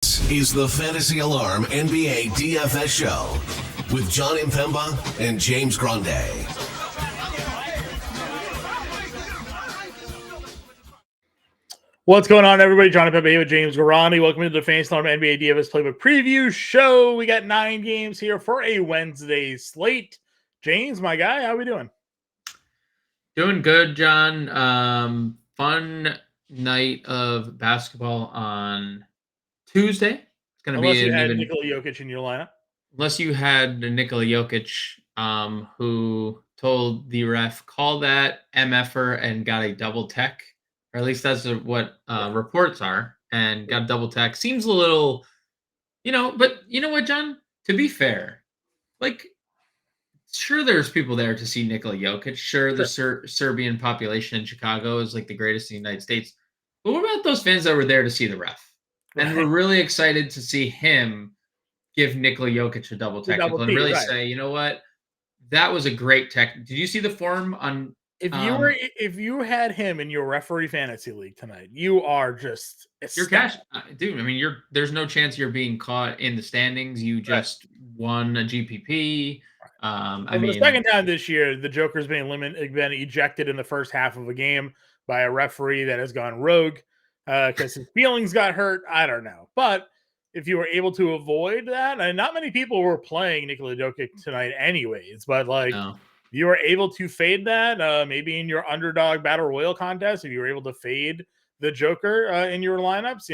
This is the Fantasy Alarm NBA DFS show with Jon Impemba and James Grande. What's going on, everybody? Jon Impemba here with James Grande. Welcome to the Fantasy Alarm NBA DFS Playbook Preview Show. We got 9 games here for a Wednesday slate. James, my guy, how we doing? Doing good, John. Fun night of basketball on Tuesday. It's going to be You had Nikola Jokic in your lineup. Unless you had Nikola Jokic, who told the ref, call that MFer and got a double tech, or at least that's what reports are, and got a double tech. Seems a little, but you know what, John? To be fair, sure, there's people there to see Nikola Jokic. Sure, the Serbian population in Chicago is like the greatest in the United States. But what about those fans that were there to see the ref? Right. And we're really excited to see him give Nikola Jokic a double technical and really say, you know what? That was a great tech. Did you see the form on? If you had him in your referee fantasy league tonight, you are just you're cash, dude. I mean, there's no chance you're being caught in the standings. You just won a GPP. The second time this year, the Joker's been ejected in the first half of a game by a referee that has gone rogue because his feelings got hurt. I don't know. But if you were able to avoid that, and not many people were playing Nikola Jokic tonight anyways, but you were able to fade that, maybe in your underdog battle royal contest, if you were able to fade the Joker in your lineups,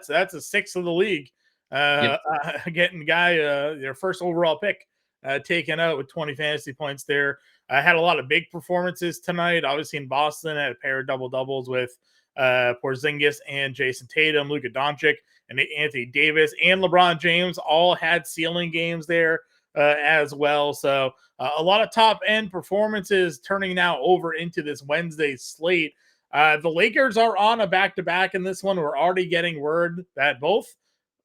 that's a 6 of the league. Getting guy their first overall pick taken out with 20 fantasy points there. Had a lot of big performances tonight. Obviously in Boston, had a pair of double-doubles with Porzingis and Jason Tatum, Luka Doncic, and Anthony Davis, and LeBron James all had ceiling games there as well. So a lot of top-end performances turning now over into this Wednesday slate. The Lakers are on a back-to-back in this one. We're already getting word that both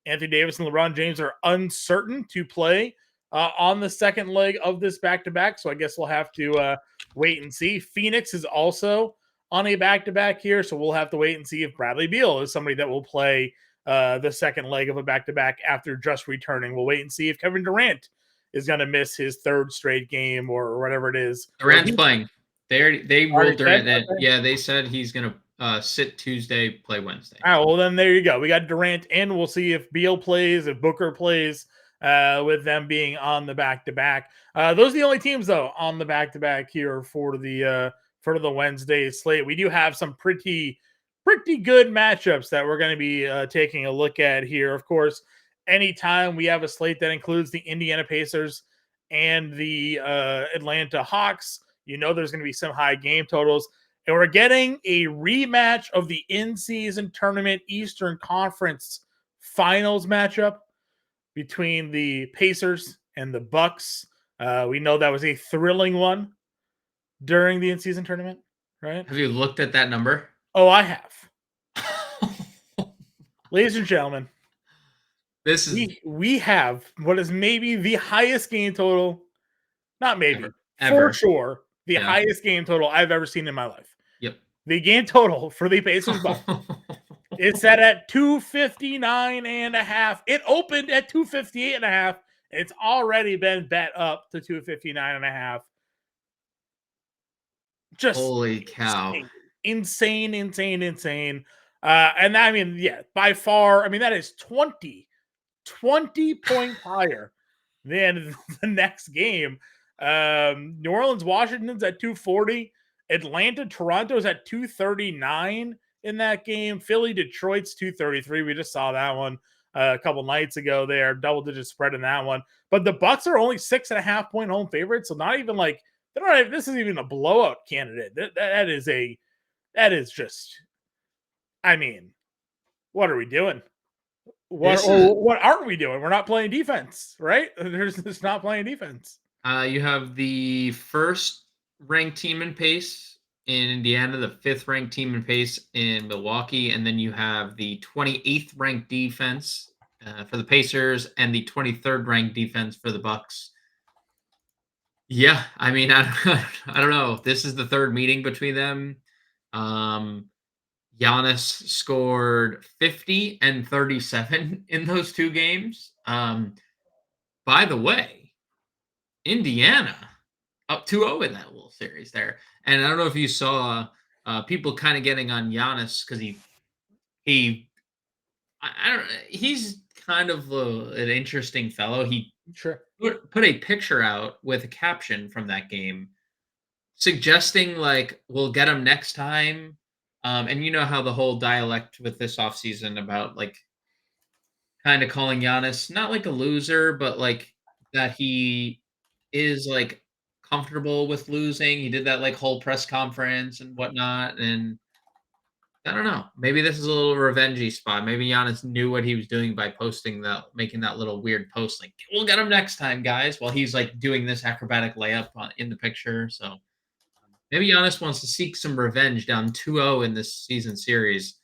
Anthony Davis and LeBron James are uncertain to play on the second leg of this back-to-back. So I guess we'll have to wait and see. Phoenix is also on a back-to-back here. So we'll have to wait and see if Bradley Beal is somebody that will play the second leg of a back-to-back after just returning. We'll wait and see if Kevin Durant is going to miss his third straight game or whatever it is. Durant's playing. They ruled Durant that, yeah, they said he's going to sit Tuesday, play Wednesday. All right, well, then there you go. We got Durant in. We'll see if Beal plays, if Booker plays, with them being on the back-to-back. Those are the only teams, though, on the back-to-back here for the Wednesday slate. We do have some pretty good matchups that we're going to be taking a look at here. Of course, anytime we have a slate that includes the Indiana Pacers and the Atlanta Hawks, there's going to be some high game totals. And we're getting a rematch of the in-season tournament Eastern Conference Finals matchup between the Pacers and the Bucks. We know that was a thrilling one during the in-season tournament, right? Have you looked at that number? Oh, I have. Ladies and gentlemen, we have what is maybe the highest game total, not maybe, ever. For sure, the highest game total I've ever seen in my life. Yep. The game total for the Pacers Bucks is set at 259.5. It opened at 258.5. It's already been bet up to 259.5. Just holy cow. Insane. And I mean, yeah, by far, I mean, that is 20 points higher than the next game. New Orleans, Washington's at 240. Atlanta, Toronto's at 239 in that game. Philly, Detroit's 233. We just saw that one a couple nights ago there. Double-digit spread in that one. But the Bucks are only 6.5 point home favorites, so not even like this is even a blowout candidate. That is just, I mean, what are we doing? What aren't we doing? We're not playing defense, right? There's just not playing defense. You have the first ranked team in pace in Indiana, the 5th ranked team in pace in Milwaukee, and then you have the 28th ranked defense for the Pacers and the 23rd ranked defense for the Bucks. Yeah, I mean, I don't know. This is the third meeting between them. Giannis scored 50 and 37 in those two games. By the way, Indiana up 2-0 in that little series there. And I don't know if you saw people kind of getting on Giannis because he I don't he's kind of an interesting fellow. He Sure. put a picture out with a caption from that game suggesting like we'll get him next time. And you know how the whole dialect with this offseason about like kind of calling Giannis not like a loser, but like that he is like comfortable with losing. He did that like whole press conference and whatnot. And I don't know. Maybe this is a little revengey spot. Maybe Giannis knew what he was doing by posting that, making that little weird post, like "We'll get him next time, guys." While he's like doing this acrobatic layup in the picture. So maybe Giannis wants to seek some revenge down 2-0 in this season series.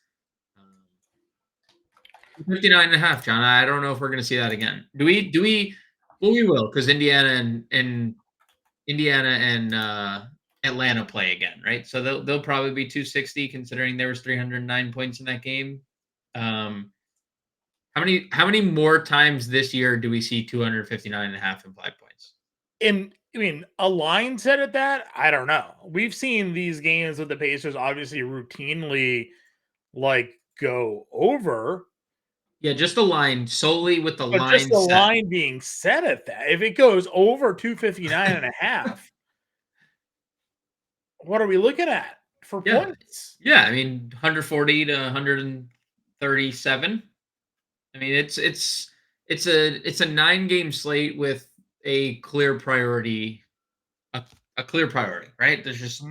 59 and a half, John. I don't know if we're going to see that again. Do we? Well, we will because Indiana and Atlanta play again, right? So they'll probably be 260 considering there was 309 points in that game. How many more times this year do we see 259 and a half implied points? And I mean, a line set at that, I don't know. We've seen these games with the Pacers obviously routinely like go over. Yeah, just a line solely with the But just line the set. line being set at that, if it goes over 259 and a half, what are we looking at for Yeah. points? Yeah, I mean 140 to 137. I mean it's a 9-game slate with a clear priority, a clear priority, right? There's just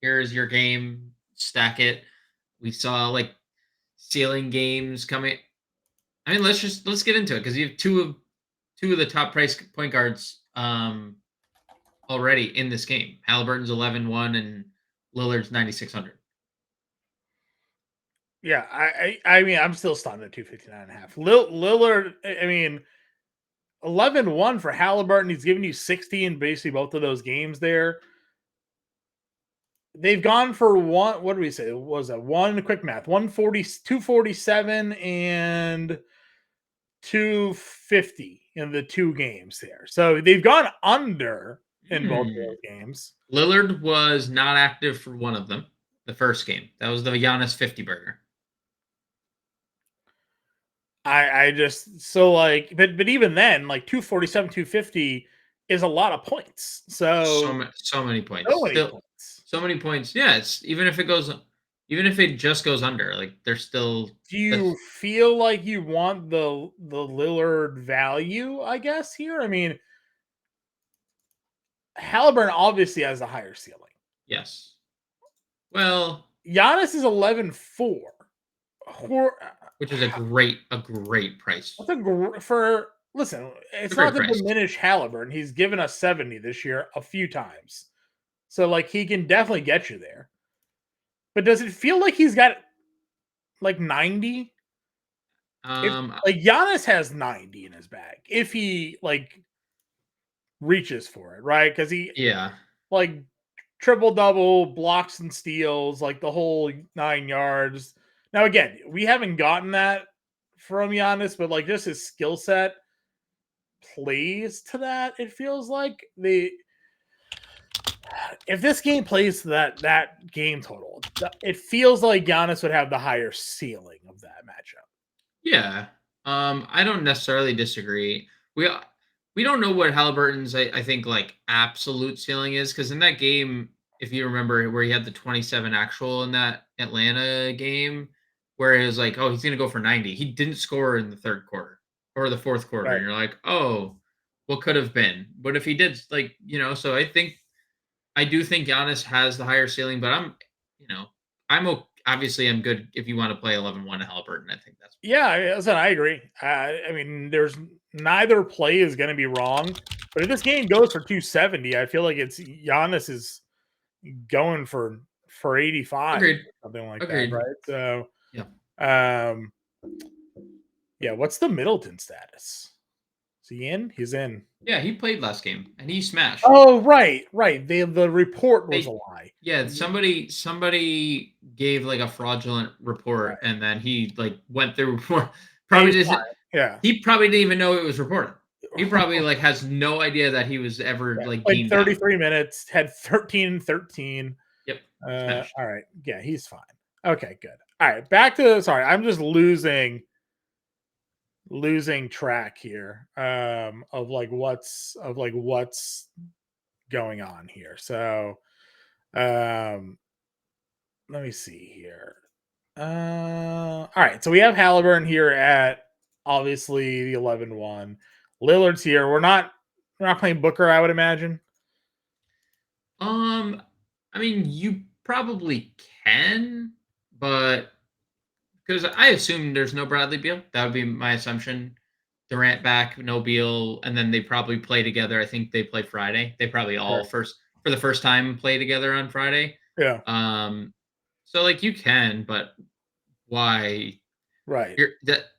here's your game, stack it. We saw like ceiling games coming. I mean, let's get into it because you have two of the top price point guards already in this game. Halliburton's 11-1 and Lillard's 9,600. Yeah, I mean, I'm still stunned at 259 and a half. Lillard, I mean, 11-1 for Halliburton. He's giving you 60 in basically both of those games there. They've gone for one. What do we say? What was that? One quick math 140, 247, and 250 in the two games there. So they've gone under in both of those games. Lillard was not active for one of them, the first game. That was the Giannis 50 burger. I just so like, but even then, like 247, 250 is a lot of points. So many points. So many points. So many points. Yeah, it's even if it just goes under, like there's still. Do you feel like you want the Lillard value, I guess, here? I mean, Halliburton obviously has a higher ceiling. Yes. Well, Giannis is 11-4. Which is a great price. Listen, it's not to diminish Halliburton. He's given us 70 this year a few times. So like he can definitely get you there. But does it feel like he's got like 90? Like Giannis has 90 in his bag if he like reaches for it, right? Because he like triple double, blocks and steals, like the whole 9 yards. Now again, we haven't gotten that from Giannis, but like just his skill set plays to that. It feels like if this game plays to that game total, it feels like Giannis would have the higher ceiling of that matchup. Yeah. I don't necessarily disagree. We don't know what Halliburton's I think like absolute ceiling is because in that game, if you remember where he had the 27 actual in that Atlanta game, where it was like, oh, he's gonna go for 90. He didn't score in the third quarter or the fourth quarter. Right. And you're like, oh, what could have been? But if he did, like, so I do think Giannis has the higher ceiling, but obviously I'm good if you want to play 11-1 to Halliburton. I think that's listen, I agree. I mean, there's neither play is going to be wrong, but if this game goes for 270, I feel like it's Giannis is going for 85, Agreed. something like Agreed. that, right? So yeah. What's the Middleton status? Is he in? He's in. Yeah, he played last game and he smashed. Oh, right. The report was a lie. Yeah, somebody gave like a fraudulent report, and then he like went through probably doesn't. Yeah, he probably didn't even know it was reported. He probably like has no idea that he was ever like played deemed 33 minutes, had 13. Yep. All right. Yeah, he's fine. Okay, good. All right, back to I'm just losing track here of what's going on here. So let me see here. All right, so we have Halliburton here at obviously the 11-1. Lillard's here. We're not playing Booker, I would imagine. I mean, you probably can, but because I assume there's no Bradley Beal. That would be my assumption. Durant back, no Beal, and then they probably play together. I think they play Friday. They probably all for the first time play together on Friday. Yeah. So like you can, but why? Right.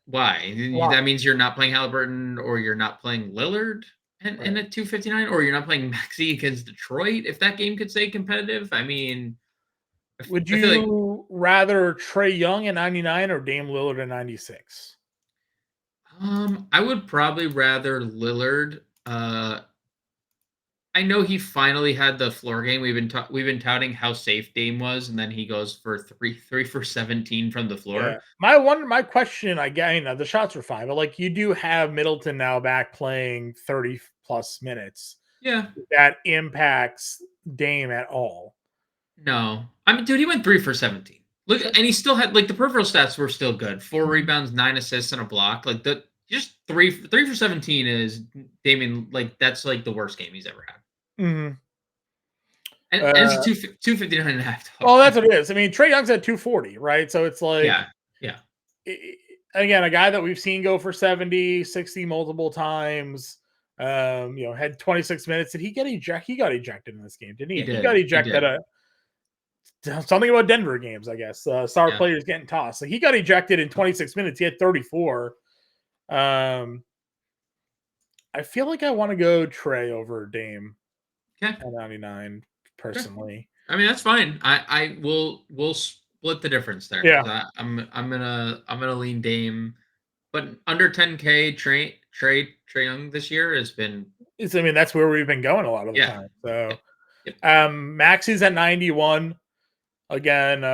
Why? That means you're not playing Halliburton or you're not playing Lillard in at 259, or you're not playing Maxey against Detroit if that game could stay competitive. I mean, would you rather Trae Young at 99 or Dame Lillard at 96? I would probably rather Lillard. I know he finally had the floor game. We've been touting how safe Dame was, and then he goes for three for 17 from the floor. Yeah. My question, the shots were fine, but like you do have Middleton now back playing 30 plus minutes. Yeah, that impacts Dame at all. No, I mean, dude, he went 3 for 17. Look, and he still had like the peripheral stats were still good. 4 rebounds, 9 assists, and a block. Like just 3 for 17 is Damian. Like that's like the worst game he's ever had. Mm-hmm. And it's a 259 and a half. Well, that's what it is. I mean, Trae Young's at 240, right? So it's like, yeah. Again, a guy that we've seen go for 70, 60 multiple times. Had 26 minutes. Did he get ejected? He got ejected in this game, didn't he? He got ejected. Something about Denver games, I guess. Star players getting tossed. So he got ejected in 26 minutes. He had 34. I feel like I want to go Trae over Dame at 99 personally. I mean, that's fine. We'll split the difference there. Yeah. I'm gonna lean Dame, but under 10K Trae Young this year has been. I mean, that's where we've been going a lot of the time. So, Maxey's at 91. Again,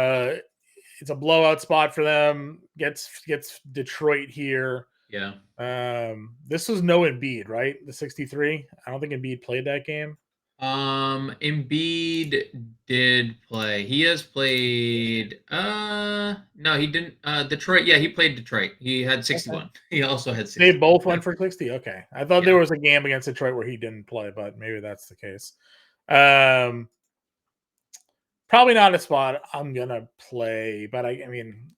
it's a blowout spot for them. Gets Detroit here. Yeah. This was no Embiid, right? The 63. I don't think Embiid played that game. Embiid did play. He has played. No, he didn't. Detroit. Yeah, he played Detroit. He had 61. Okay. He also had 60. They both went for 60. Okay, I thought there was a game against Detroit where he didn't play, but maybe that's the case. Probably not a spot I'm gonna play, but I mean,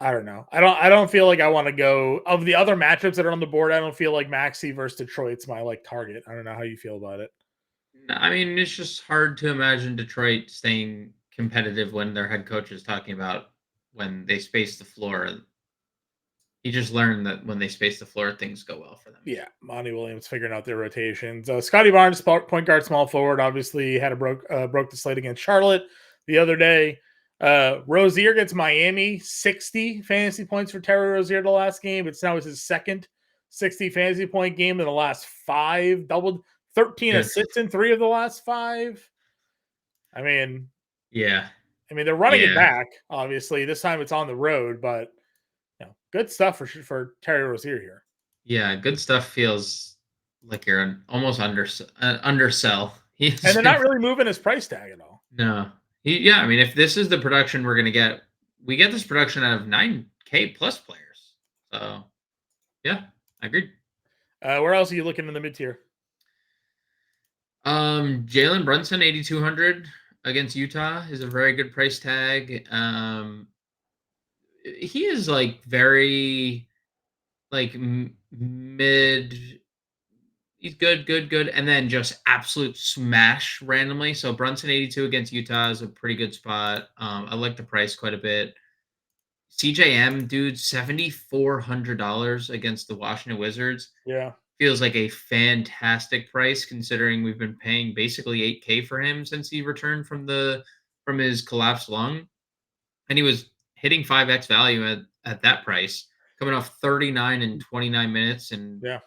I don't know. I don't feel like I want to go of the other matchups that are on the board. I don't feel like Maxey versus Detroit's my target. I don't know how you feel about it. I mean, it's just hard to imagine Detroit staying competitive when their head coach is talking about when they space the floor. He just learned that when they space the floor, things go well for them. Yeah, Monty Williams figuring out their rotations. Scotty Barnes, point guard, small forward, obviously had broke the slate against Charlotte the other day. Rozier gets Miami 60 fantasy points for Terry Rozier the last game. It's now his second 60 fantasy point game in the last 5. Doubled 13 assists in 3 of the last 5. I mean, yeah. I mean, they're running it back. Obviously, this time it's on the road, but good stuff for Terry Rozier here. Yeah, good stuff. Feels like you're almost undersell. And they're not really moving his price tag at all. No. I mean, if this is the production we're going to get, we get this production out of 9K plus players. So, yeah, I agree. Where else are you looking in the mid-tier? Jalen Brunson, 8,200 against Utah is a very good price tag. He is very mid. He's good, and then just absolute smash randomly. So Brunson 82 against Utah is a pretty good spot. I like the price quite a bit. CJM, dude, $7,400 against the Washington Wizards. Yeah. Feels like a fantastic price considering we've been paying basically 8K for him since he returned from his collapsed lung. And he was hitting 5x value at that price, coming off 39 and 29 minutes and Yeah.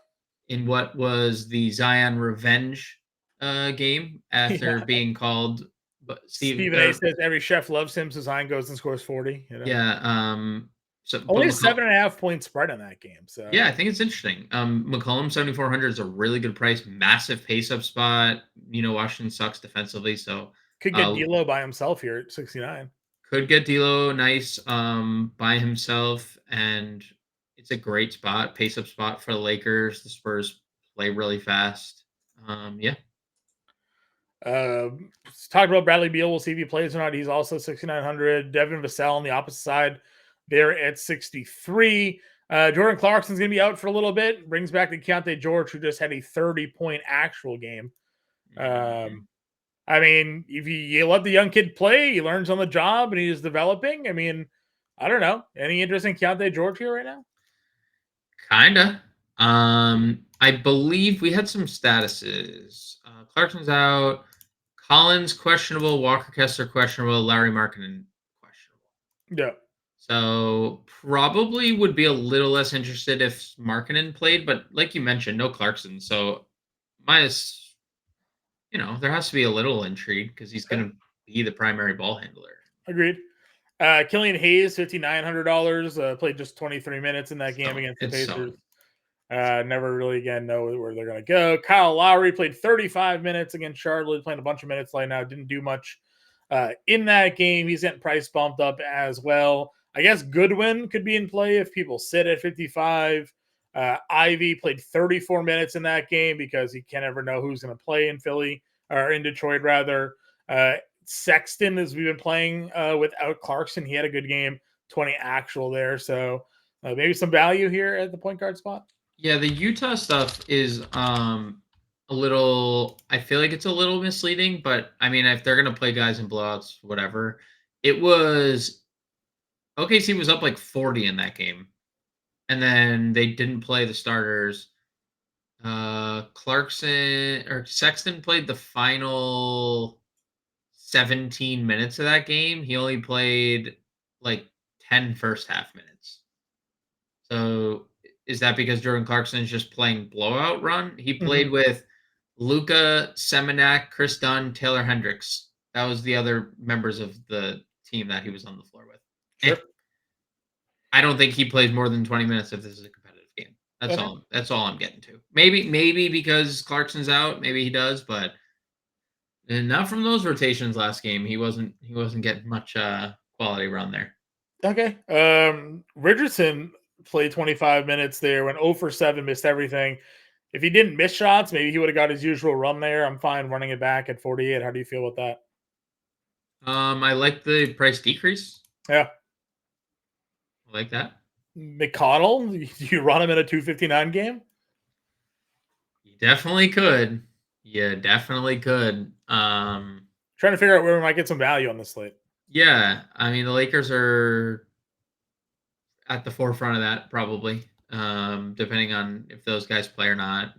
in what was the Zion revenge game after Yeah. being called Stephen A says every chef loves him, so Zion goes and scores 40. Yeah, so Only a but 7.5 point spread in that game. So yeah, I think it's interesting. McCollum 7,400 is a really good price, massive pace up spot. Washington sucks defensively, so could get D'Lo by himself here at 69. Could get D'Lo nice by himself, and it's a great spot, pace up spot for the Lakers. The Spurs play really fast. Yeah. Talked about Bradley Beal. We'll see if he plays or not. He's also 6,900. Devin Vassell on the opposite side, they're at 63. Jordan Clarkson's going to be out for a little bit. Brings back the Keontae George, who just had a 30-point actual game. I mean, if you let the young kid play, he learns on the job, and he's developing. I mean, I don't know. Any interest in Keontae George here right now? Kinda. I believe we had some statuses. Clarkson's out. Collins questionable. Walker Kessler questionable. Larry Markkinen questionable. Yeah. So probably would be a little less interested if Markkinen played, but like you mentioned, no Clarkson. So minus, there has to be a little intrigue because he's going to be the primary ball handler. Agreed. Killian Hayes, $5,900, played just 23 minutes in that game against the Pacers. Never really again know where they're going to go. Kyle Lowry played 35 minutes against Charlotte, playing a bunch of minutes right now. Didn't do much in that game. He's getting price bumped up as well. I guess Goodwin could be in play if people sit at 55. Ivy played 34 minutes in that game because you can't ever know who's going to play in Philly or in Detroit rather. Sexton, as we've been playing without Clarkson, he had a good game, 20 actual there. So maybe some value here at the point guard spot. Yeah, the Utah stuff is a little, I feel like it's a little misleading, but I mean, if they're going to play guys in blowouts, whatever. It was OKC was up like 40 in that game. And then they didn't play the starters. Clarkson or Sexton played the final 17 minutes of that game. He only played like 10 first half minutes. So is that because Jordan Clarkson is just playing blowout run? He played with Luka, Seminac, Chris Dunn, Taylor Hendricks. That was the other members of the team that he was on the floor with. Sure. I don't think he plays more than 20 minutes if this is a competitive game. That's all I'm getting to. Maybe because Clarkson's out, maybe he does, but not from those rotations last game. He wasn't getting much quality run there. Okay. Richardson played 25 minutes there, went 0 for 7, missed everything. If he didn't miss shots, maybe he would have got his usual run there. I'm fine running it back at 48. How do you feel about that? I like the price decrease. Yeah. I like that. McConnell, you run him in a 259 game? You definitely could. Yeah, definitely could. Trying to figure out where we might get some value on this slate. Yeah, I mean the Lakers are at the forefront of that probably, depending on if those guys play or not.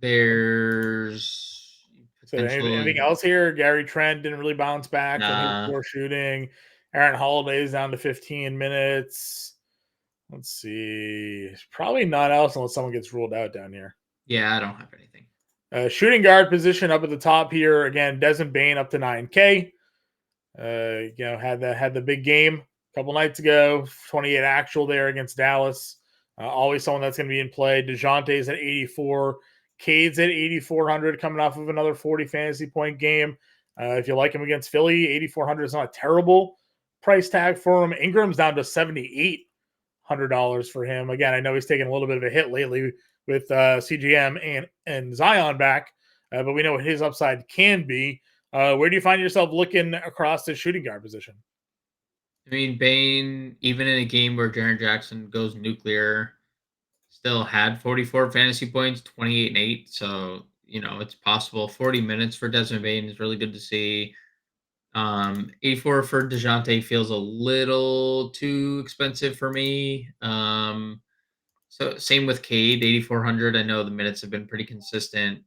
There's anything else here? Gary Trent didn't really bounce back from his poor shooting. Aaron Holiday's down to 15 minutes. Let's see. Probably not else unless someone gets ruled out down here. Yeah, I don't have anything. Shooting guard position up at the top here. Again, Desmond Bane up to 9K. Had the big game a couple nights ago. 28 actual there against Dallas. Always someone that's going to be in play. DeJounte's at 84. Cade's at 8,400 coming off of another 40 fantasy point game. If you like him against Philly, 8,400 is not a terrible price tag for him. Ingram's down to $7,800 for him. Again, I know he's taken a little bit of a hit lately with CGM and Zion back, but we know what his upside can be. Where do you find yourself looking across the shooting guard position? I mean, Bane, even in a game where Jaren Jackson goes nuclear, still had 44 fantasy points, 28 and 8. So, it's possible. 40 minutes for Desmond Bane is really good to see. 84 for DeJounte feels a little too expensive for me. So same with Cade, 8,400. I know the minutes have been pretty consistent.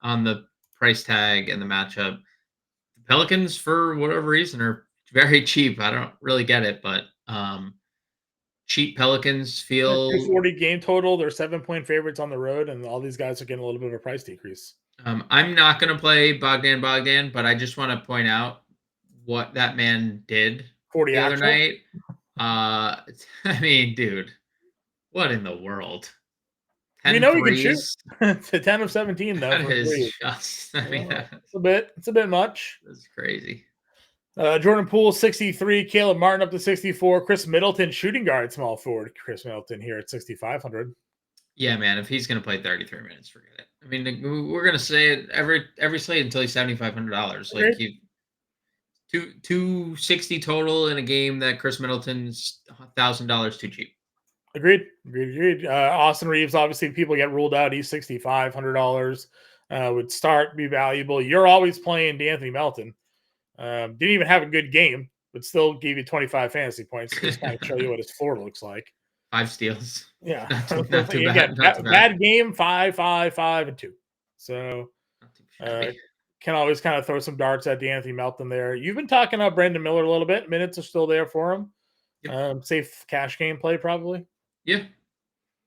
On the price tag and the matchup. The Pelicans, for whatever reason, are very cheap. I don't really get it, but cheap Pelicans feel 240 game total. They're 7-point favorites on the road, and all these guys are getting a little bit of a price decrease. I'm not going to play Bogdan, but I just want to point out what that man did 40 the other actual. night. I mean, dude, what in the world? 10 We know he can threes. shoot. To 10 of 17 though. That For is threes. just, I mean, It's a bit much. that's crazy. Jordan Poole 63, Caleb Martin up to 64, Chris Middleton shooting guard, small forward. Chris Middleton here at 6,500. Yeah, man. If he's gonna play 33 minutes, forget it. I mean, we're gonna say it every slate until he's $7,500. Like he 260 total in a game that Chris Middleton's $1,000 too cheap. Agreed. Austin Reeves, obviously, people get ruled out. He's $6,500. Would start, be valuable. You're always playing D'Anthony Melton. Didn't even have a good game, but still gave you 25 fantasy points to just kind of show you what his floor looks like. 5 steals. Yeah. Not too bad. Bad game, 5, 5, 5, and 2. So can always kind of throw some darts at D'Anthony Melton there. You've been talking about Brandon Miller a little bit. Minutes are still there for him. Yep. Safe cash game play, probably. Yeah.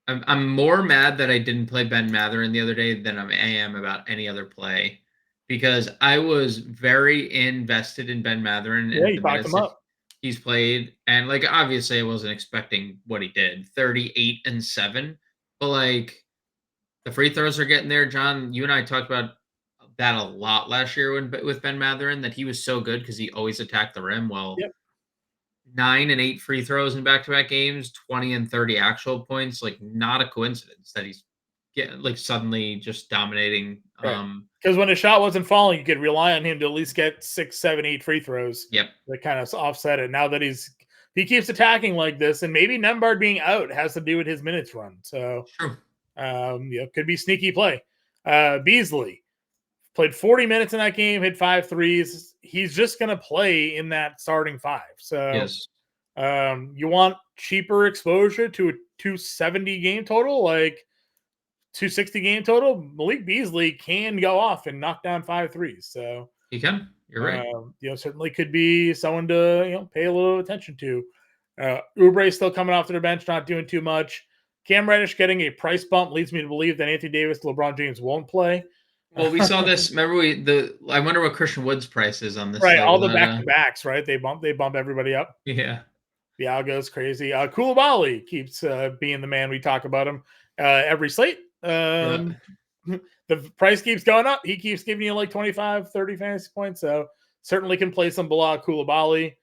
I'm more mad that I didn't play Ben Mathurin the other day than I am about any other play, because I was very invested in Ben Mathurin. Yeah, you backed him up. He's played, and like obviously I wasn't expecting what he did, 38 and 7, but like the free throws are getting there. John, you and I talked about that a lot last year with Ben Mathurin, that he was so good because he always attacked the rim. Well, yep. 9 and 8 free throws in back-to-back games, 20 and 30 actual points. Like, not a coincidence that he's suddenly just dominating. Because when a shot wasn't falling, you could rely on him to at least get 6, 7, 8 free throws. Yep. That kind of offset it. Now that he keeps attacking like this, and maybe Nembhard being out has to do with his minutes run. So, true. Could be sneaky play. Beasley played 40 minutes in that game, hit 5 threes. He's just going to play in that starting 5. So, yes. You want cheaper exposure to a 270 game total, like 260 game total. Malik Beasley can go off and knock down 5 threes. So he can. You're right. Certainly could be someone to pay a little attention to. Oubre still coming off their bench, not doing too much. Cam Reddish getting a price bump leads me to believe that Anthony Davis, LeBron James won't play. Well, we saw this. Remember, I wonder what Christian Wood's price is on this. Right, all the back-to-backs, right? They bump everybody up. Yeah. The algo's crazy. Koulibaly keeps being the man. We talk about him every slate. The price keeps going up. He keeps giving you like 25, 30 fantasy points. So certainly can play some Bilal Koulibaly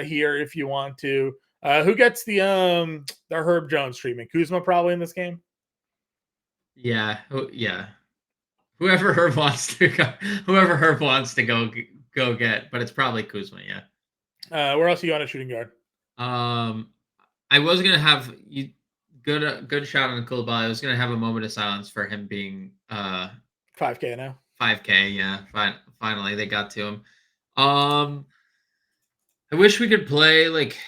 here if you want to. Who gets the Herb Jones treatment? Kuzma probably in this game. Yeah. Whoever Herb wants to go get, but it's probably Kuzma. Yeah. Where else are you on a shooting guard? I was gonna have good shot on Koulibaly. I was gonna have a moment of silence for him being 5K now. 5K, yeah. Finally, they got to him. I wish we could play like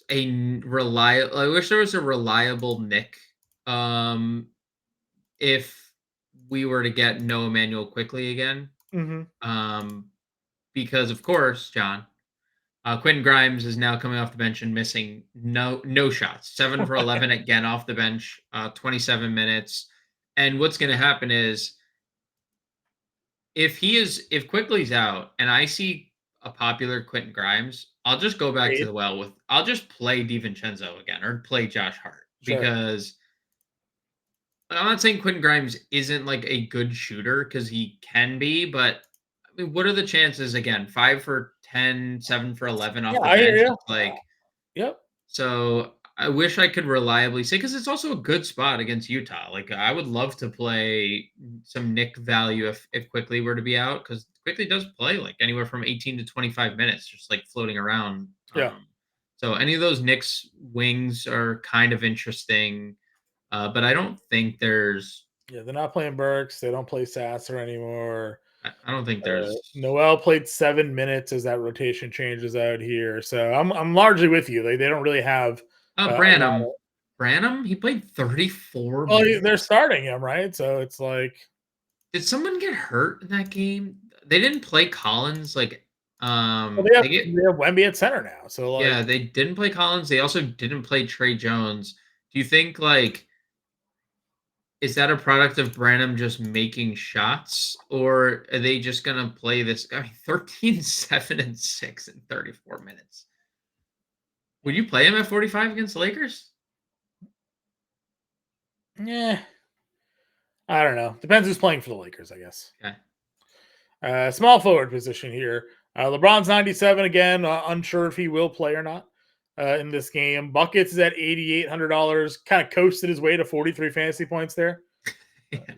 reliable. I wish there was a reliable Nick. If we were to get no Emmanuel quickly again, because of course, John, Quentin Grimes is now coming off the bench and missing no shots. 7 for 11 again off the bench, 27 minutes. And what's going to happen is if Quickly's out and I see a popular Quentin Grimes, I'll just go back to the well I'll just play DiVincenzo again or play Josh Hart because I'm not saying Quentin Grimes isn't like a good shooter because he can be, but I mean, what are the chances again? 5 for 10, 7 for 11 off the bench. Yep. So I wish I could reliably say, because it's also a good spot against Utah. Like I would love to play some Nick value if Quickly were to be out, because Quickly does play like anywhere from 18 to 25 minutes, just like floating around. Yeah. So any of those Knicks wings are kind of interesting. But I don't think there's. Yeah, they're not playing Burks. They don't play Sasser anymore. I don't think there's Noel played 7 minutes as that rotation changes out here. So I'm largely with you. They don't really have Branham. Branham, he played 34 well, minutes. they're starting him, right? So it's like, did someone get hurt in that game? They didn't play Collins. Like, well, they have Wemby at center now. So like, yeah, they didn't play Collins. They also didn't play Trey Jones. Do you think like is that a product of Branham just making shots, or are they just gonna play this guy 13, 7, and 6 in 34 minutes? Would you play him at 45 against the Lakers? yeah, I don't know. Depends who's playing for the Lakers, I guess. Okay. Small forward position here. LeBron's 97 again. Unsure if he will play or not in this game. Buckets is at $8,800. Kind of coasted his way to 43 fantasy points there.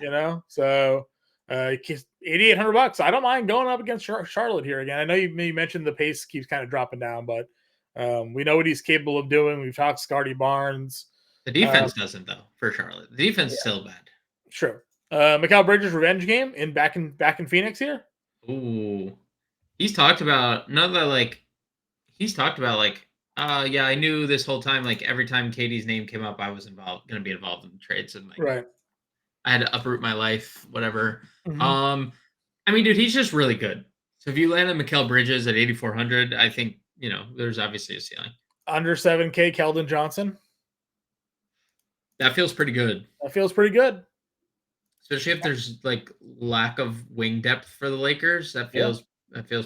Yeah. So $8,800. I don't mind going up against Charlotte here again. I know you mentioned the pace keeps kind of dropping down, but we know what he's capable of doing. We've talked Scotty Barnes. The defense doesn't though for Charlotte. The defense is still bad. Sure. Mikal Bridges revenge game back in Phoenix here. Ooh, he's talked about yeah, I knew this whole time, like every time Katie's name came up, I was going to be involved in the trades, and like, right, I had to uproot my life, whatever. Mm-hmm. I mean, dude, he's just really good. So if you landed Mikal Bridges at 8,400, I think there's obviously a ceiling. Under 7K, Keldon Johnson. That feels pretty good. Especially if there's like lack of wing depth for the Lakers. That feels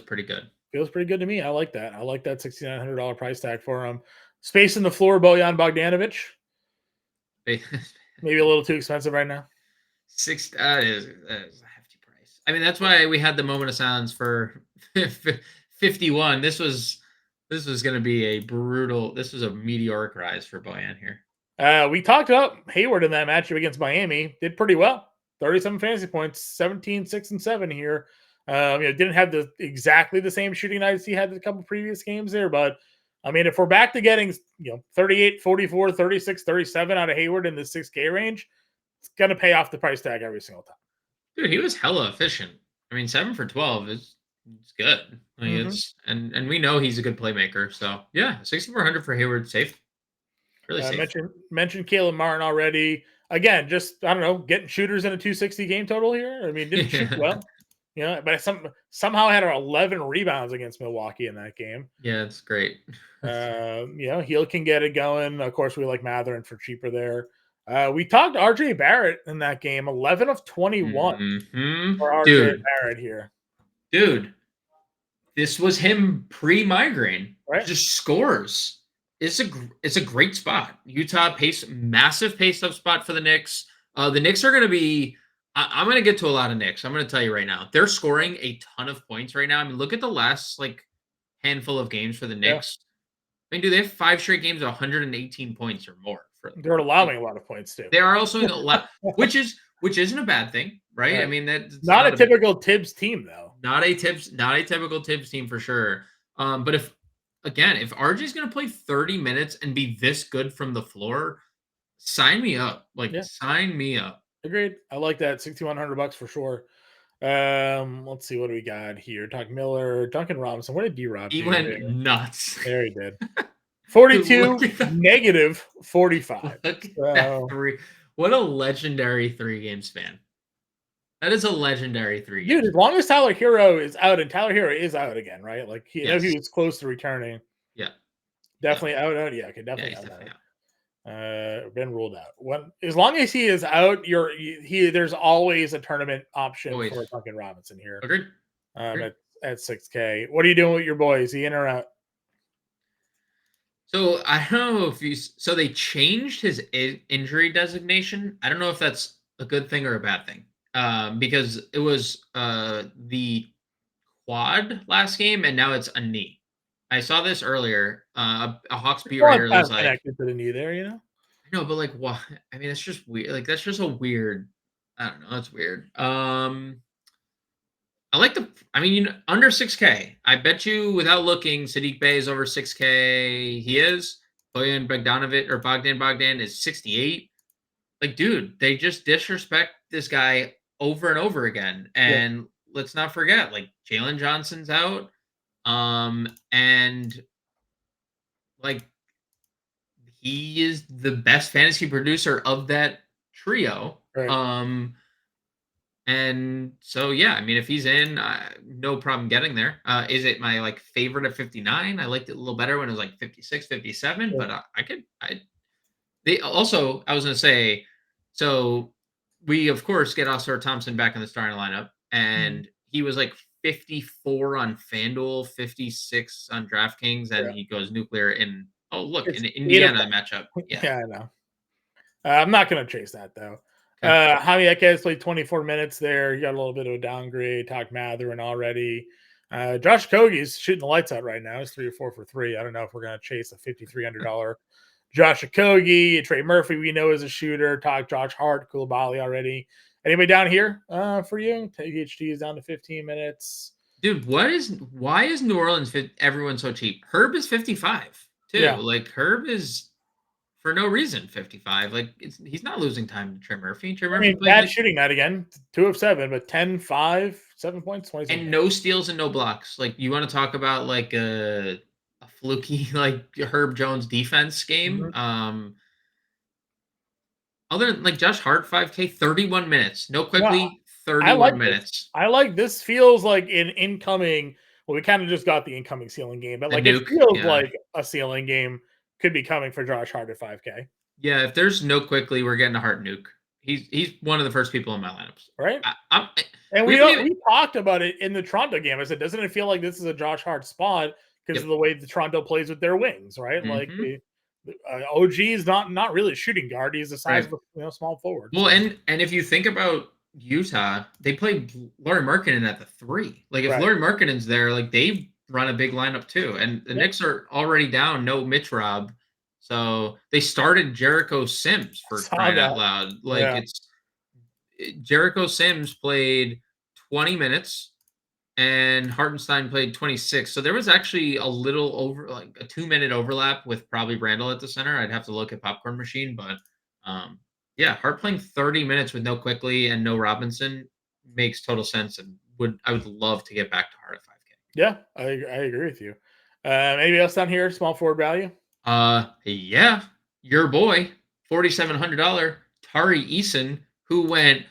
pretty good. Feels pretty good to me. I like that. I like that $6,900 price tag for him. Space in the floor, Bojan Bogdanovic. Maybe a little too expensive right now. That is a hefty price. I mean, that's why we had the moment of silence for 51. This was going to be a brutal. This was a meteoric rise for Bojan here. We talked about Hayward in that matchup against Miami. Did pretty well. 37 fantasy points, 17, 6, and 7 here. Didn't have exactly the same shooting nights he had in a couple previous games there, but I mean, if we're back to getting 38, 44, 36, 37 out of Hayward in the 6K range, it's gonna pay off the price tag every single time. Dude, he was hella efficient. I mean, 7 for 12 is good. Like it's and we know he's a good playmaker. So yeah, 6,400 for Hayward, safe. Really safe. Mentioned Caleb Martin already. Again, just I don't know, getting shooters in a 260 game total here. I mean, didn't shoot well. But somehow had 11 rebounds against Milwaukee in that game. Yeah, it's great. Heel can get it going. Of course, we like Mathurin for cheaper there. We talked RJ Barrett in that game, 11 of 21 for RJ Barrett here. Dude, this was him pre-migraine. Right? Just scores. It's a great spot. Utah massive pace up spot for the Knicks. The Knicks are going to be. I'm going to get to a lot of Knicks. I'm going to tell you right now. They're scoring a ton of points right now. I mean, look at the last handful of games for the Knicks. I mean, do they have 5 straight games of 118 points or more? They're allowing a lot of points too. They are also a lot, which isn't a bad thing, right? I mean, that's not a typical Tibbs team though. Not a typical Tibbs team for sure. But if RJ is going to play 30 minutes and be this good from the floor, sign me up. Sign me up. Agreed. I like that. $6,100 for sure. Let's see what do we got here. Doc Miller, Duncan Robinson. What did D-Rob do? He went nuts. There he did. 42 negative 45. What a legendary 3-game span. That is a legendary 3 games. Dude, as long as Tyler Hero is out, and Tyler Hero is out again, right? Like he was close to returning. Yeah. Definitely out. Yeah, okay, definitely out. Been ruled out. As long as he is out, there's always a tournament option for Duncan Robinson here. Agreed. At 6K. What are you doing with your boy? Is he in or out? So I don't know so they changed his injury designation. I don't know if that's a good thing or a bad thing. Because it was the quad last game, and now it's a knee. I saw this earlier. A Hawks beat writer was like connected to the knee there, No, but what? I mean, it's just weird. That's just a weird. I don't know. That's weird. I like under 6K. I bet you without looking, Sadiq Bey is over 6K. He is. Bojan Bogdan is 68. Dude, they just disrespect this guy over and over again. And let's not forget, like Jalen Johnson's out. And like he is the best fantasy producer of that trio. Right. And so, yeah, I mean, if he's in, no problem getting there. Is it my like favorite at 59? I liked it a little better when it was like 56, 57, Yeah. but I was going to say, so we, of course, get Oscar Thompson back in the starting lineup, and he was like 54 on FanDuel, 56 on DraftKings, and he goes nuclear in, It's in Indiana matchup. Yeah, I know. I'm not going to chase that, though. Okay. Javi Ekes played 24 minutes there. You got a little bit of a downgrade. Talked Mathurin already. Josh Okogie's shooting the lights out right now. He's 3 or 4 for 3. I don't know if we're going to chase a $5,300 Josh Okogie. Trey Murphy, we know is a shooter. Talked Josh Hart, Koulibaly already. Anybody down here for you? THT is down to 15 minutes. Dude, why is New Orleans everyone so cheap? Herb is 55 too. Yeah. Like Herb is for no reason 55. Like he's not losing time to Trey Murphy. I mean, bad shooting night again. 2 of 7, but 10, 5, 7 points, 27. And no steals and no blocks. Like you want to talk about like a fluky like Herb Jones defense game. Other than like Josh Hart 5K 31 minutes. No quickly 31 minutes. I like this. Feels like an incoming. Well, we kind of just got the incoming ceiling game, but like it feels like a ceiling game could be coming for Josh Hart at 5K. Yeah, if there's no quickly, we're getting a Hart nuke. He's one of the first people in my lineups. Right. And we talked about it in the Toronto game. I said, doesn't it feel like this is a Josh Hart spot because of the way the Toronto plays with their wings, right? Like the OG is not really a shooting guard. He's the size of a small forward. Well, and if you think about Utah, they played Lauri Markkanen at the 3. Like if Lauri Markkanen's there, like they run a big lineup too. And the Knicks are already down, no Mitch Rob. So they started Jericho Sims for crying out loud. Like Jericho Sims played 20 minutes and Hartenstein played 26. So there was actually a little like a 2-minute overlap with probably Randall at the center. I'd have to look at Popcorn Machine, but Hart playing 30 minutes with no Quickly and no Robinson makes total sense, and I would love to get back to Hart at 5K. Yeah, I agree with you. Anybody else down here? Small forward value? Yeah, your boy, $4,700 Tari Eason, who went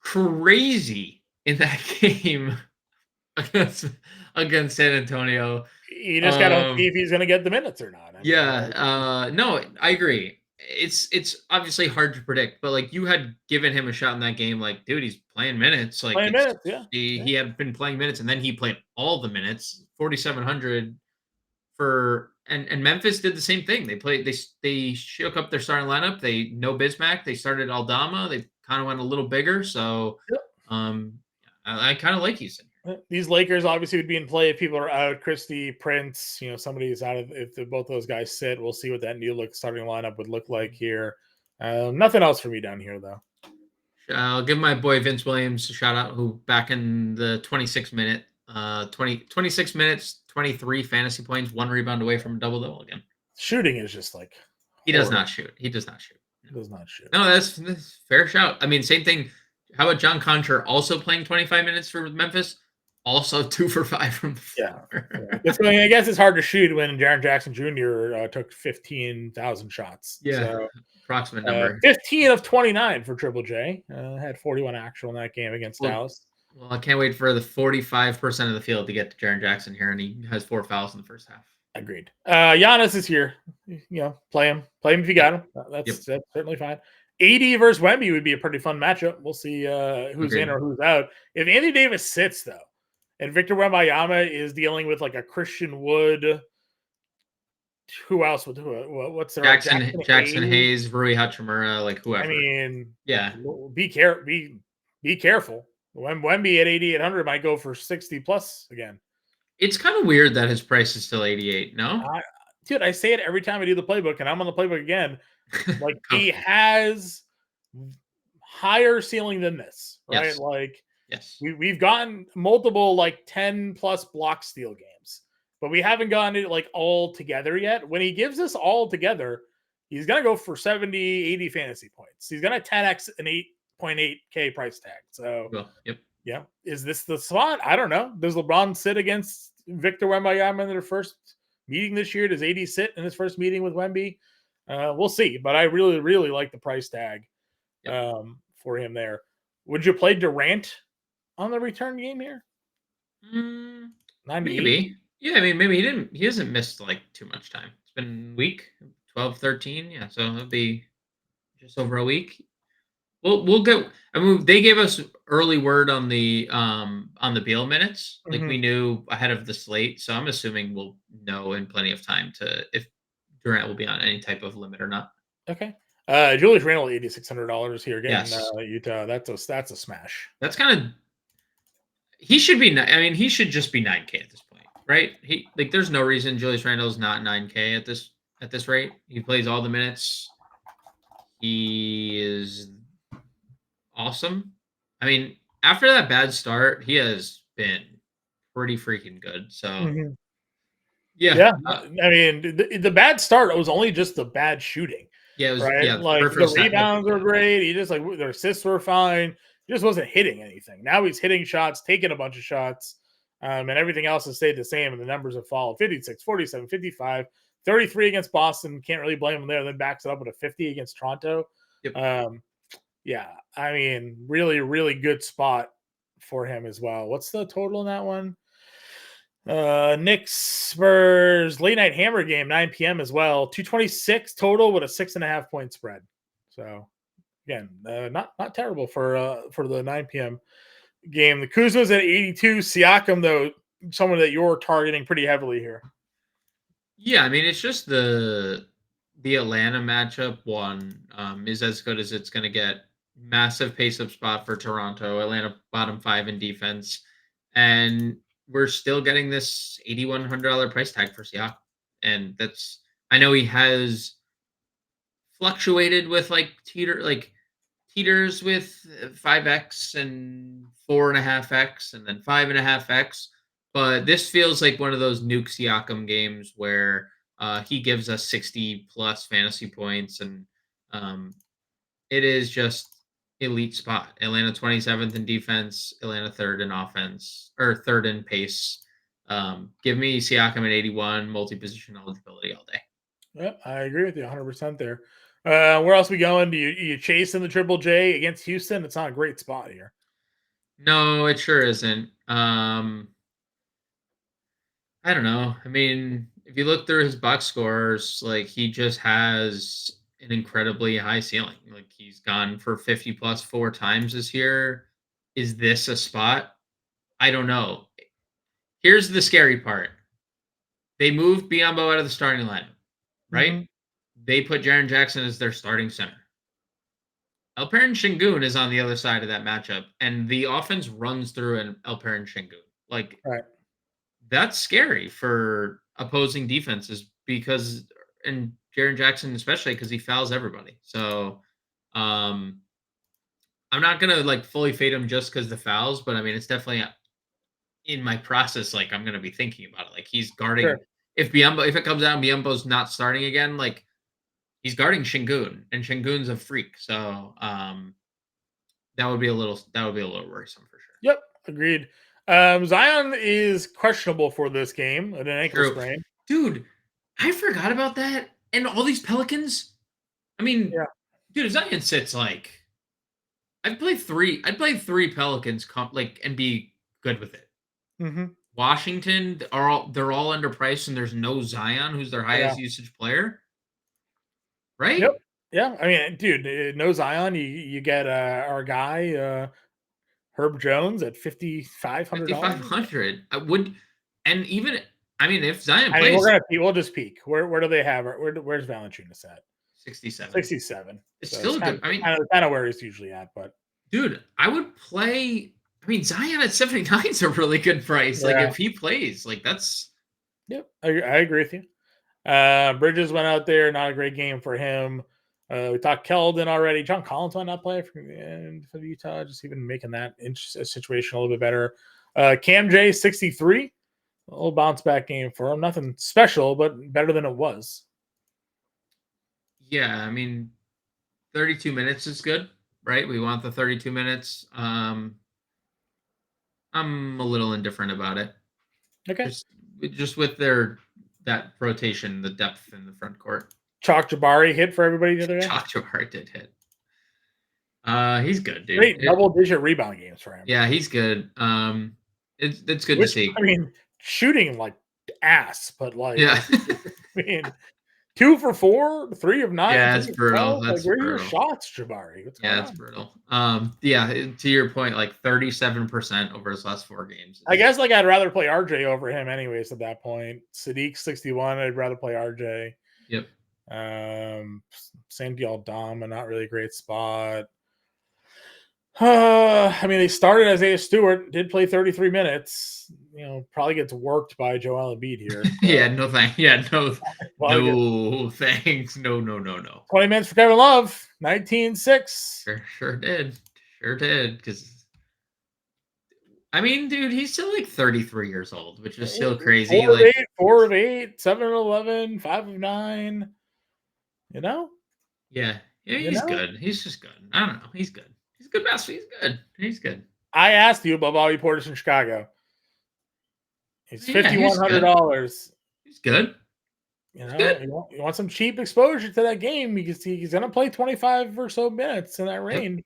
crazy in that game against San Antonio. You just gotta see if he's gonna get the minutes or not. No, I agree. It's obviously hard to predict, but like you had given him a shot in that game, like dude, he's playing minutes. Like he had been playing minutes, and then he played all the minutes. 4,700 for and Memphis did the same thing. They shook up their starting lineup. They no Bismack. They started Aldama. They kind of went a little bigger. So I kind of like Houston. These Lakers obviously would be in play if people are out. Christie, Prince, somebody's out of. If both those guys sit, we'll see what that new starting lineup would look like here. Nothing else for me down here though. I'll give my boy Vince Williams a shout out, who back in the 26 minutes, 23 fantasy points, 1 rebound away from a double again. Shooting is just like he does not shoot. He does not shoot. No, that's fair shout. I mean, same thing. How about John Concher also playing 25 minutes for Memphis? Also 2 for 5 from the floor. I guess it's hard to shoot when Jaren Jackson Jr. Took 15,000 shots. Yeah, approximate number. 15 of 29 for Triple J. Had 41 actual in that game against Dallas. Well, I can't wait for the 45% of the field to get to Jaren Jackson here, and he has 4 fouls in the first half. Agreed. Giannis is here. Play him. Play him if you got him. That's certainly fine. AD versus Wemby would be a pretty fun matchup. We'll see who's in or who's out. If Anthony Davis sits, though, and Victor Wembanyama is dealing with like a Christian Wood, who else would what's their Jackson Hayes, Rui Hachimura, like whoever. I mean, be careful. Wemby at 8,800 might go for 60 plus again. It's kind of weird that his price is still 88. No, dude, I say it every time I do the playbook, and I'm on the playbook again. Like he has higher ceiling than this, right? Yes. Like we've gotten multiple like 10 plus block steal games, but we haven't gotten it like all together yet. When he gives us all together, he's gonna go for 70, 80 fantasy points. He's gonna 10x an 8.8K price tag. So Yeah. Is this the spot? I don't know. Does LeBron sit against Victor Wembanyama in their first meeting this year? Does AD sit in his first meeting with Wemby? We'll see. But I really, really like the price tag for him there. Would you play Durant on the return game here? 98? Maybe. Yeah, I mean, maybe he hasn't missed like too much time. It's been a week, 12, 13. Yeah, so it'll be just over a week. We'll get. I mean, they gave us early word on the Beal minutes. Like we knew ahead of the slate, so I'm assuming we'll know in plenty of time to if Durant will be on any type of limit or not. Okay. Julius Randle, $8,600 here again. Yes. Utah. That's a smash. That's kind of. He should be. I mean, he should just be 9K at this point, right? He like. There's no reason Julius Randle's not 9K at this rate. He plays all the minutes. He is awesome. I mean, after that bad start, he has been pretty freaking good. So, yeah. I mean, the bad start was only just the bad shooting. Yeah, it was, right. Yeah, like the rebounds were great. He just their assists were fine. He just wasn't hitting anything. Now he's hitting shots, taking a bunch of shots, and everything else has stayed the same. And the numbers have followed: 56, 47, 55, 33 against Boston. Can't really blame him there. Then backs it up with a 50 against Toronto. Yep. Yeah, I mean, really, really good spot for him as well. What's the total in that one? Knicks Spurs late night hammer game, 9 p.m. as well. 226 total with a 6.5 point spread. So again, not terrible for the 9 p.m. game. The Kuzma's at 82. Siakam, though, someone that you're targeting pretty heavily here. Yeah, I mean, it's just the Atlanta matchup one is as good as it's going to get. Massive pace up spot for Toronto. Atlanta bottom 5 in defense, and we're still getting this $8,100 price tag for Siakam, and that's. I know he has fluctuated with teeters with 5x and 4.5x and then 5.5x, but this feels like one of those nuke Siakam games where he gives us 60 plus fantasy points, and it is just elite spot. Atlanta 27th in defense, Atlanta 3rd in offense, or 3rd in pace. Give me Siakam at 81, multi-position eligibility all day. Yeah, I agree with you 100% there. Where else we going? Do you chase in the Triple J against Houston? It's not a great spot here. No, it sure isn't. I don't know. I mean, if you look through his box scores, like he just has an incredibly high ceiling. Like he's gone for 50 plus 4 times this year. Is this a spot? I don't know. Here's the scary part. They moved Biyombo out of the starting lineup, right? They put Jaren Jackson as their starting center. Alperen Şengün is on the other side of that matchup, and the offense runs through an Alperen Şengün. Like, that's scary for opposing defenses because, and Jaren Jackson especially, because he fouls everybody. So, I'm not gonna fully fade him just because the fouls, but I mean it's definitely in my process. Like I'm gonna be thinking about it. Like he's guarding. Sure. If it comes out, Biyombo's not starting again. Like he's guarding Şengün, and Şengün's a freak. So that would be a little worrisome for sure. Yep, agreed. Zion is questionable for this game at an ankle sprain. Dude, I forgot about that. And all these Pelicans. I mean, dude, if Zion sits I'd play 3 Pelicans and be good with it. Washington they're all underpriced, and there's no Zion, who's their highest usage player. Right? Yep. Yeah. I mean, dude, no Zion. You get our guy Herb Jones at $5,500. $5,500. I would, and even if Zion plays, we'll just peek. Where do they have it? Where's Valanciunas at? 67. 67. It's still good. Kind of where he's usually at, but dude, I would play. I mean, Zion at 79 is a really good price. Like if he plays, that's. Yep, I agree with you. Bridges went out there, not a great game for him. We talked Keldon already. John Collins might not play for Utah, just even making that situation a little bit better. Cam J 63, a little bounce back game for him. Nothing special, but better than it was. Yeah, I mean, 32 minutes is good, right? We want the 32 minutes. I'm a little indifferent about it. Okay. Just with that rotation, the depth in the front court. Chalk Jabari hit for everybody the other day. Chalk Jabari did hit. He's good, dude. Great double-digit rebound games for him. Yeah, he's good. It's good to see. I mean, shooting like ass, but like, yeah. I mean, 2 for 4, 3 of 9. Yeah, it's brutal. That's like, where brutal. are your shots, Jabari? It's brutal. Yeah, to your point, like 37% over his last 4 games. I guess like I'd rather play RJ over him, anyways. At that point, Sadiq 61. I'd rather play RJ. Yep. Sandy Aldama, not really a great spot. I mean, they started Isaiah Stewart, did play 33 minutes. Probably gets worked by Joel Embiid here. Yeah, no thanks. Yeah, no thanks. No. 20 minutes for Kevin Love, 19-6. Sure did. Because, I mean, dude, he's still like 33 years old, which is still crazy. 4 of 8, 7 of 11, 5 of 9. Yeah, he's good. He's just good. I don't know. He's good. He's a good basketball. He's good. I asked you about Bobby Portis in Chicago. He's $5,100. He's good. You want some cheap exposure to that game because he's going to play 25 or so minutes in that range.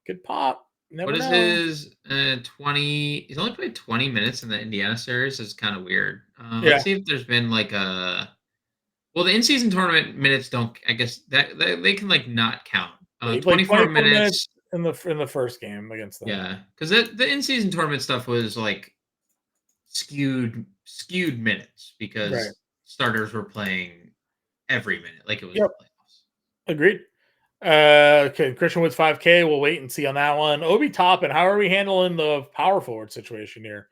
Yep. Good pop. What is his 20? He's only played 20 minutes in the Indiana series. It's kind of weird. Let's see if there's been like a. Well, the in-season tournament minutes don't. I guess that they can like not count. 24 minutes in the first game against them. Yeah, because the in-season tournament stuff was like skewed minutes because starters were playing every minute like it was the playoffs. Agreed. Okay, Christian Wood's 5K. We'll wait and see on that one. Obi Toppin, how are we handling the power forward situation here?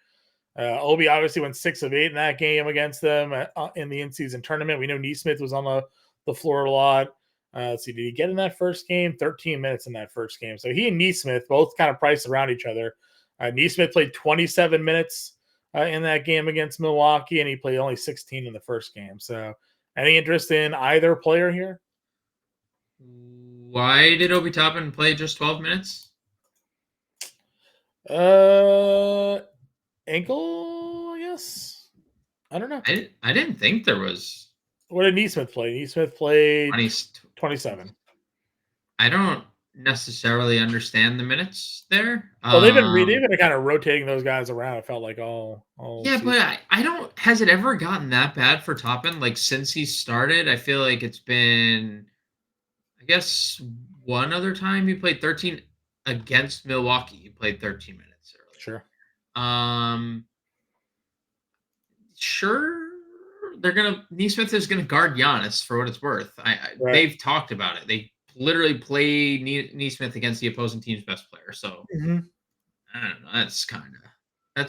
Obi obviously went 6 of 8 in that game against them in the in-season tournament. We know Nesmith was on the floor a lot. Let's see, did he get in that first game? 13 minutes in that first game. So he and Nesmith both kind of priced around each other. Nesmith played 27 minutes in that game against Milwaukee, and he played only 16 in the first game. So any interest in either player here? Why did Obi Toppin play just 12 minutes? Ankle, I guess. I don't know. I didn't think there was. What did Nesmith play? Nesmith played 27. I don't necessarily understand the minutes there. Well, they've been kind of rotating those guys around. It felt like all yeah, season. But I don't. Has it ever gotten that bad for Toppin? Like since he started, I feel like it's been. I guess one other time he played 13 against Milwaukee. He played 13 minutes earlier. Sure. Sure. Nesmith is gonna guard Giannis for what it's worth. They've talked about it. They literally play Nesmith against the opposing team's best player. So I don't know. That's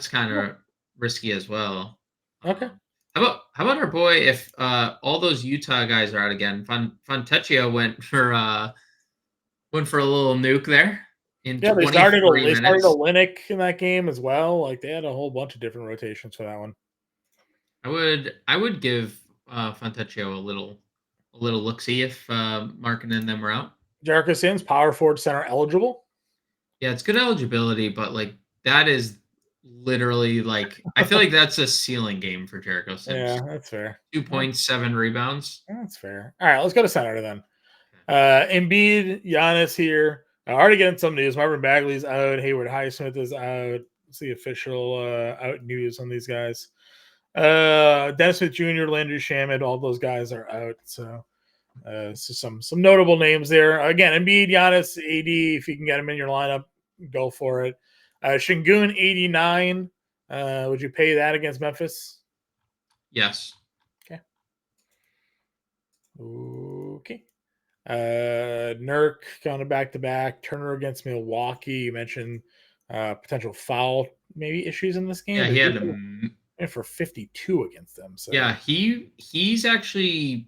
kind of risky as well. Okay. How about our boy? If all those Utah guys are out again, Fontecchio went for a little nuke there. They started Olynyk in that game as well. Like they had a whole bunch of different rotations for that one. I would give Fontecchio a little look-see if Markin and them were out. Jericho Sims, power forward center eligible. Yeah, it's good eligibility, but like that is literally like I feel like that's a ceiling game for Jericho Sims. Yeah, that's fair. 2.7 rebounds. That's fair. All right, let's go to center then. Embiid, Giannis here. Already getting some news. Marvin Bagley's out. Hayward Highsmith is out. It's the official out news on these guys. Dennis Smith Jr., Landry Shamet, all those guys are out. So some notable names there. Again, Embiid, Giannis, AD, if you can get them in your lineup, go for it. Şengün 89. Would you pay that against Memphis? Yes. Okay. Nurk going back to back. Turner against Milwaukee. You mentioned potential foul maybe issues in this game. Yeah, he had for 52 against them. So yeah, he's actually.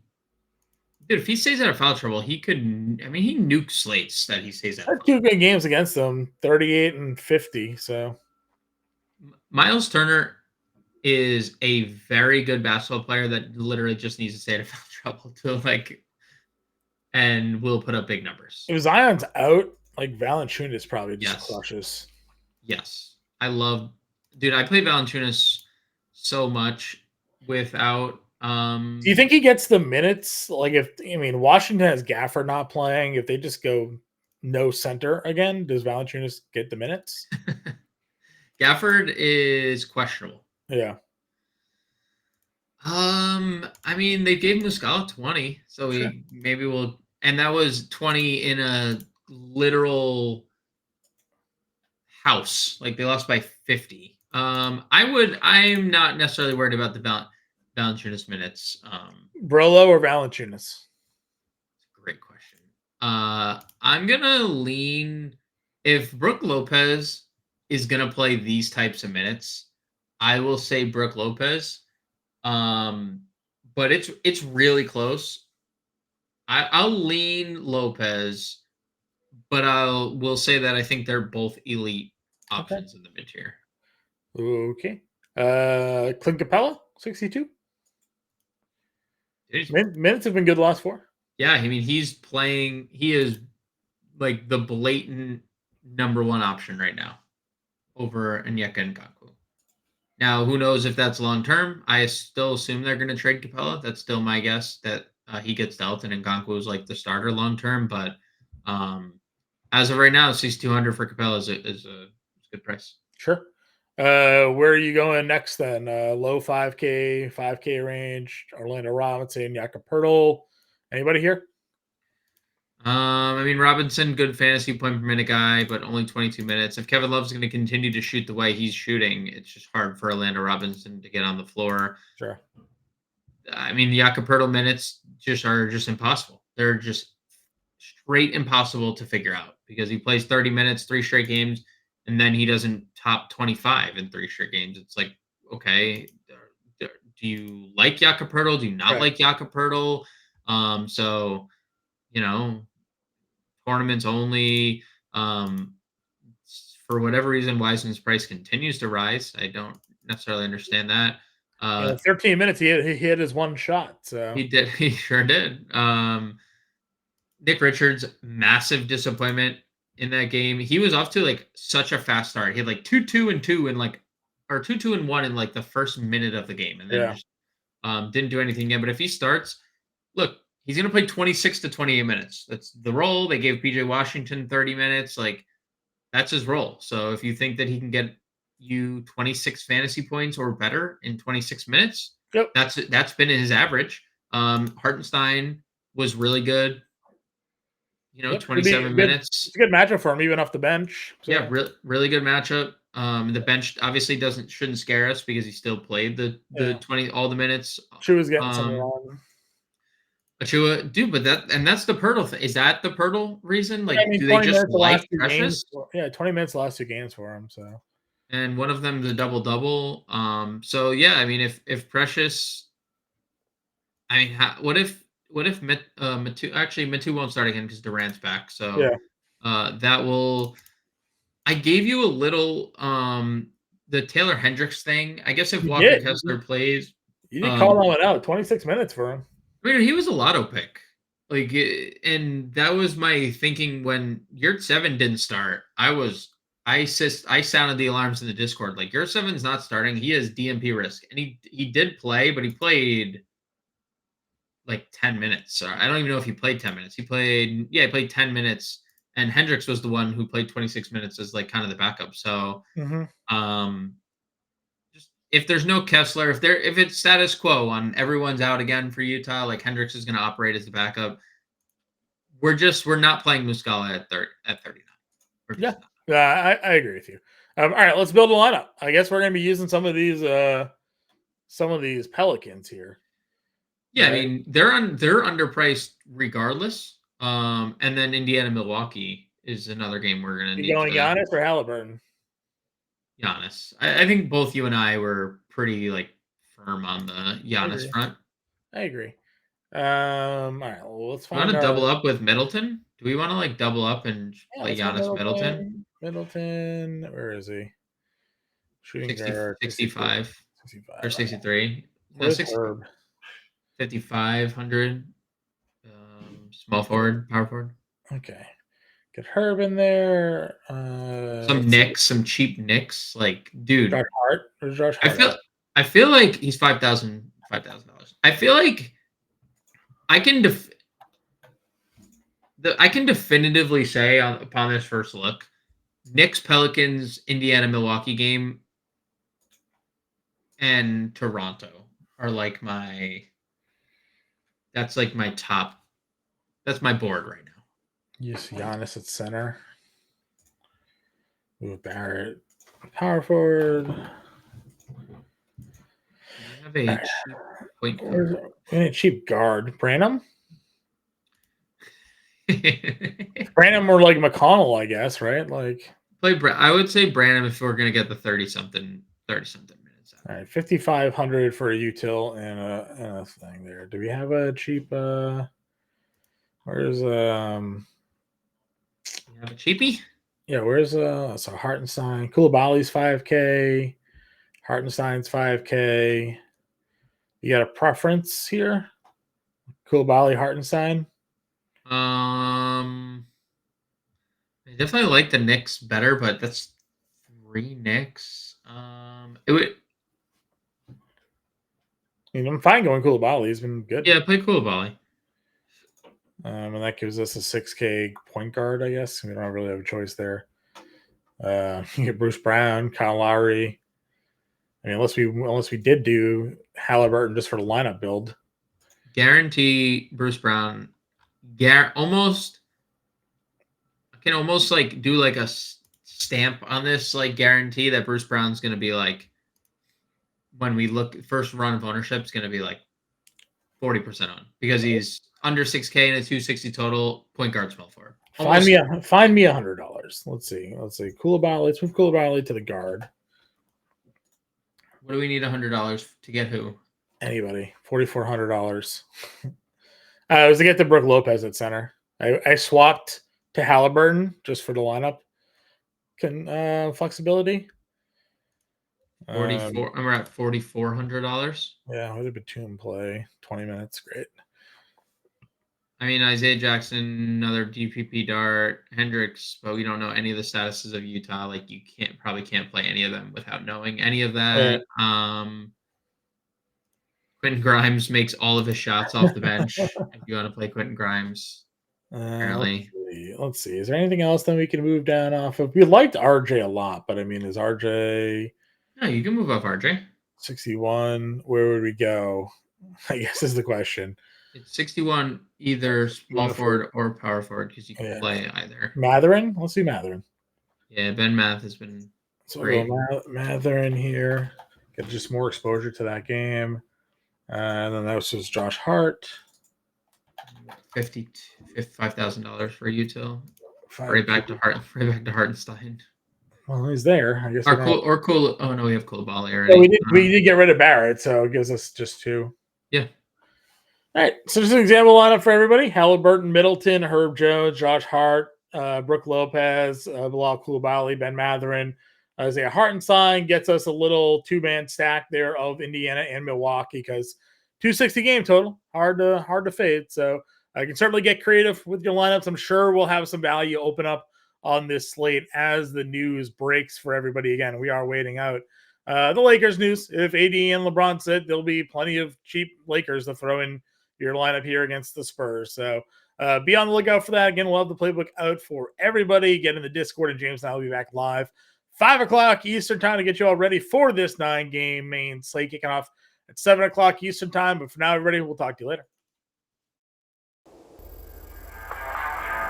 Dude, if he stays out of foul trouble, he could. I mean, he nukes slates that he stays out. 2 good games against them, 38 and 50. So, Miles Turner is a very good basketball player that literally just needs to stay out of foul trouble and will put up big numbers. If Zion's out, like Valanciunas probably just crushes. Yes, Dude, I play Valanciunas so much without. Do you think he gets the minutes? Like, Washington has Gafford not playing. If they just go no center again, does Valanciunas get the minutes? Gafford is questionable. Yeah. They gave Muscala 20, so maybe we'll, and that was 20 in a literal house. Like they lost by 50. I'm not necessarily worried about the Valanciunas minutes. Brolo or Valanciunas? Great question. I'm gonna lean if Brook Lopez is gonna play these types of minutes. I will say Brook Lopez. But it's really close. I'll lean Lopez, but will say that I think they're both elite options in the mid tier. Okay. Clint Capella, 62. Minutes have been good the last 4. Yeah, he's playing. He is like the blatant number 1 option right now over Onyeka Nkongwu. Now, who knows if that's long term? I still assume they're going to trade Capella. That's still my guess that he gets dealt and Nkongwu is like the starter long term. But as of right now, 6,200 for Capella is a good price. Sure. Where are you going next then? Low 5K range, Orlando Robinson, Jakob Poeltl. Anybody here? Robinson, good fantasy point per minute guy, but only 22 minutes. If Kevin Love's going to continue to shoot the way he's shooting, it's just hard for Orlando Robinson to get on the floor. Sure. Jakob Poeltl minutes are just impossible. They're just straight impossible to figure out because he plays 30 minutes, 3 straight games, and then he doesn't top 25 in 3 straight games. It's like, okay, do you like Jakob Poeltl? Do you not like Jakob Poeltl? Tournaments only. For whatever reason, Wiseman's price continues to rise. I don't necessarily understand that. 13 minutes, he hit his 1 shot. So he did. He sure did. Nick Richards, massive disappointment in that game. He was off to like such a fast start. He had like 2-2-2 in like, or 2-2-1 in like the first minute of the game, and then just didn't do anything again. But if he starts, look, he's going to play 26 to 28 minutes. That's the role. They gave PJ Washington 30 minutes. Like, that's his role. So if you think that he can get you 26 fantasy points or better in 26 minutes, that's been his average. Hartenstein was really good. 27 minutes. It's a good matchup for him, even off the bench. So. Yeah, really good matchup. The bench obviously shouldn't scare us because he still played the 20 all the minutes. Chua's getting some on. Achua, dude, but that's the Poeltl thing. Is that the Poeltl reason? Like, do they just like Precious? 20 minutes the last 2 games for him. So, and one of them the double. So yeah, if Precious, what if Metu won't start again because Durant's back. So that will. I gave you a little the Taylor Hendricks thing. I guess if Walker Kessler plays, you did call that out. 26 minutes for him. He was a lotto pick. And that was my thinking when Yurt 7 didn't start. I sounded the alarms in the Discord. Like, Yurt 7's not starting. He has DMP risk. And he did play, but he played like 10 minutes. So I don't even know if he played 10 minutes. He played 10 minutes. And Hendricks was the one who played 26 minutes as like kind of the backup. So if there's no Kessler, if it's status quo on everyone's out again for Utah, like Hendricks is going to operate as the backup. We're not playing Muscala at 39. I agree with you. All right, let's build a lineup. I guess we're going to be using some of these Pelicans here. Yeah, right? They're underpriced regardless. And then Indiana Milwaukee is another game we're going to need. Going Giannis or Halliburton? Giannis. I think both you and I were pretty firm on the Giannis front. I agree. All right, well, let's find. Want to double up with Middleton? Do we want to double up and play Giannis Middleton? Middleton, where is he? Shooting 65 or 63. No, 5,500. Small forward, power forward. Okay. Get Herb in there. Some Knicks, some cheap Knicks. Like, dude. Josh Hart. Where's Josh Hart? I feel like he's $5,000. I feel like I can definitively say upon this first look, Knicks, Pelicans, Indiana, Milwaukee game, and Toronto are like that's like my top. That's my board right now. Yes, Giannis at center. Ooh, Barrett, power forward. We have a cheap point guard. A cheap guard. Branham? Branham or like McConnell, I guess, right? Like I would say Branham if we're gonna get the 30-something minutes. All right, 5,500 for a util and a thing there. Do we have a cheap? Where's You have a cheapie? Yeah, where's so Hartenstein? Koulibaly's 5K. Hartenstein's 5K. You got a preference here? Koulibaly, Hartenstein. I definitely like the Knicks better, but that's 3 Knicks. It would. I mean, I'm fine going Koulibaly. He's been good. Yeah, play Koulibaly. And that gives us a 6K point guard, I guess. We don't really have a choice there. You get Bruce Brown, Kyle Lowry. I mean, unless we did do Halliburton just for the lineup build. Guarantee Bruce Brown. Almost. I can almost like do like a stamp on this, like guarantee that Bruce Brown's going to be like, when we look first run of ownership, is going to be like 40% on because he's under 6K and a 260 total. Point guard smell for. Find me $100. Let's see. Koulibaly. Let's move Koulibaly to the guard. What do we need $100 to get? Who? Anybody. $4,400. I was to get the Brook Lopez at center. I swapped to Halliburton just for the lineup flexibility. 44. We're at $4,400. Yeah, with a Batum play, 20 minutes, great. I mean, Isaiah Jackson, another DPP dart, Hendricks, but we don't know any of the statuses of Utah. Like you probably can't play any of them without knowing any of that. Quentin Grimes makes all of his shots off the bench. If you want to play Quentin Grimes, apparently. Let's see. Is there anything else that we can move down off of? We liked RJ a lot, but I mean, is RJ? No, you can move off RJ. 61. Where would we go? I guess is the question. It's 61, either small forward or power forward, because you can play either. Mathurin? Let's do Mathurin. Yeah, Ben Math has been great. Mathurin here. Get just more exposure to that game. And then that was just Josh Hart. $5,000 for util. Right back to Hartenstein. Well, he's there. I guess. Cool. Oh no, we have Koulibaly already. Yeah, we did get rid of Barrett, so it gives us just 2. Yeah. All right. So just an example lineup for everybody: Halliburton, Middleton, Herb Jones, Josh Hart, Brook Lopez, Bilal Koulibaly, Ben Mathurin, Isaiah Hartenstein. Gets us a little 2-man stack there of Indiana and Milwaukee because 260 game total. Hard to fade. So I can certainly get creative with your lineups. I'm sure we'll have some value open up on this slate as the news breaks for everybody. Again, we are waiting out the Lakers news. If AD and LeBron said, there'll be plenty of cheap Lakers to throw in your lineup here against the Spurs. So be on the lookout for that. Again, we'll have the playbook out for everybody. Get in the Discord, and James and I will be back live 5 o'clock Eastern time to get you all ready for this 9-game main slate kicking off at 7 o'clock Eastern time. But for now, everybody, we'll talk to you later.